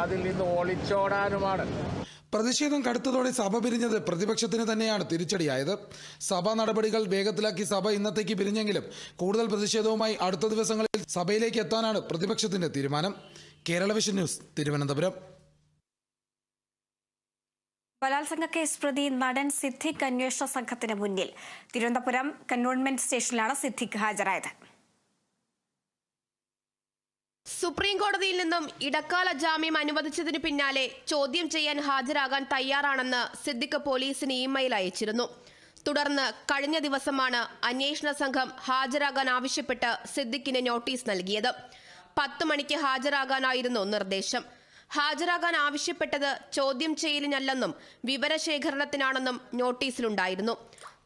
അതിൽ നിന്ന് ഒളിച്ചോടാനുമാണ്. പ്രതിഷേധം കടുത്തതോടെ സഭ പിരിഞ്ഞത് പ്രതിപക്ഷത്തിന് തന്നെയാണ് തിരിച്ചടിയായത്. സഭാ നടപടികൾ വേഗത്തിലാക്കി സഭ ഇന്നത്തേക്ക് പിരിഞ്ഞെങ്കിലും കൂടുതൽ പ്രതിഷേധവുമായി അടുത്ത ദിവസങ്ങളിൽ സഭയിലേക്ക് എത്താനാണ് പ്രതിപക്ഷത്തിന്റെ തീരുമാനം. Kerala vision news, Thiruvananthapuram. ബലാത്സംഗ കേസ് പ്രതി നടൻ സിദ്ദിഖ് അന്വേഷണ സംഘത്തിന് മുന്നിൽ. തിരുവനന്തപുരം കന്റോൺമെന്റ് സ്റ്റേഷനിലാണ് സിദ്ദിഖ് ഹാജരായത്. സുപ്രീം കോടതിയിൽ നിന്നും ഇടക്കാല ജാമ്യം അനുവദിച്ചതിന് പിന്നാലെ ചോദ്യം ചെയ്യാൻ ഹാജരാകാൻ തയ്യാറാണെന്ന് സിദ്ദിഖ് പോലീസിന് ഇമെയിൽ അയച്ചിരുന്നു. തുടർന്ന് കഴിഞ്ഞ ദിവസമാണ് അന്വേഷണ സംഘം ഹാജരാകാൻ ആവശ്യപ്പെട്ട് സിദ്ദിഖിന് നോട്ടീസ് നൽകിയത്. 10 മണിക്ക് ഹാജരാകാനായിരുന്നു നിർദ്ദേശം. ഹാജരാകാൻ ആവശ്യപ്പെട്ടത് ചോദ്യം ചെയ്യലിനല്ലെന്നും വിവരശേഖരണത്തിനാണെന്നും നോട്ടീസിലുണ്ടായിരുന്നു.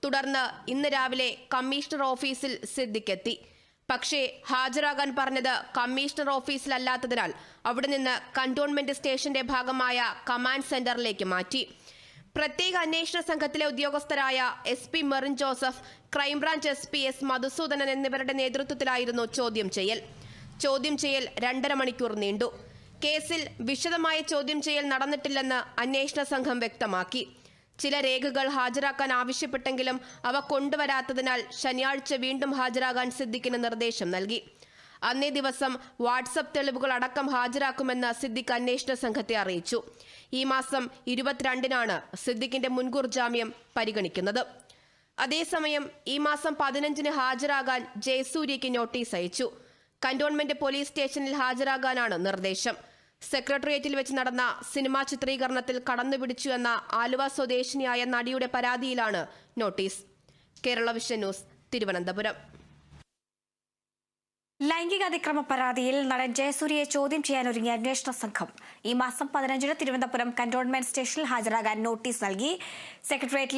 തുടർന്ന് ഇന്ന് രാവിലെ കമ്മീഷണർ ഓഫീസിൽ സിദ്ദിഖ് എത്തി. പക്ഷേ ഹാജരാകാൻ പറഞ്ഞത് കമ്മീഷണർ ഓഫീസിലല്ലാത്തതിനാൽ അവിടെ നിന്ന് കന്റോൺമെന്റ് സ്റ്റേഷന്റെ ഭാഗമായ കമാൻഡ് സെന്ററിലേക്ക് മാറ്റി. പ്രത്യേക അന്വേഷണ സംഘത്തിലെ ഉദ്യോഗസ്ഥരായ SP Merin Joseph, crime branch SP S Madhusoodanan എന്നിവരുടെ നേതൃത്വത്തിലായിരുന്നു ചോദ്യം ചെയ്യൽ. ചോദ്യം ചെയ്യൽ 2.5 മണിക്കൂർ നീണ്ടു. കേസിൽ വിശദമായ ചോദ്യം ചെയ്യൽ നടന്നിട്ടില്ലെന്ന് അന്വേഷണ സംഘം വ്യക്തമാക്കി. ചില രേഖകൾ ഹാജരാക്കാൻ ആവശ്യപ്പെട്ടെങ്കിലും അവ കൊണ്ടുവരാത്തതിനാൽ ശനിയാഴ്ച വീണ്ടും ഹാജരാകാൻ സിദ്ദിഖിന് നിർദ്ദേശം നൽകി. അന്നേ ദിവസം വാട്സപ്പ് തെളിവുകൾ അടക്കം ഹാജരാക്കുമെന്ന് സിദ്ദിഖ് അന്വേഷണ സംഘത്തെ അറിയിച്ചു. ഈ മാസം 22-നാണ് സിദ്ദിഖിന്റെ മുൻകൂർ ജാമ്യം പരിഗണിക്കുന്നത്. അതേസമയം ഈ മാസം 15-ന് ഹാജരാകാൻ ജയസൂര്യയ്ക്ക് നോട്ടീസ് അയച്ചു. കന്റോൺമെന്റ് പോലീസ് സ്റ്റേഷനിൽ ഹാജരാകാനാണ് നിർദ്ദേശം. സെക്രട്ടേറിയറ്റിൽ വെച്ച് നടന്ന സിനിമാ ചിത്രീകരണത്തിൽ കടന്നുപിടിച്ചു എന്ന ആലുവ സ്വദേശിനിയായ നടിയുടെ പരാതിയിലാണ് notice. Kerala vision news, Thiruvananthapuram. ലൈംഗിക അതിക്രമ പരാതിയിൽ നടൻ ജയസൂര്യയെ ചോദ്യം ചെയ്യാനൊരുങ്ങിയ അന്വേഷണ സംഘം ഈ മാസം 15-ന് തിരുവനന്തപുരം കന്റോൺമെന്റ് സ്റ്റേഷനിൽ ഹാജരാകാൻ നോട്ടീസ് നൽകി. സെക്രട്ടേറിയറ്റിലെ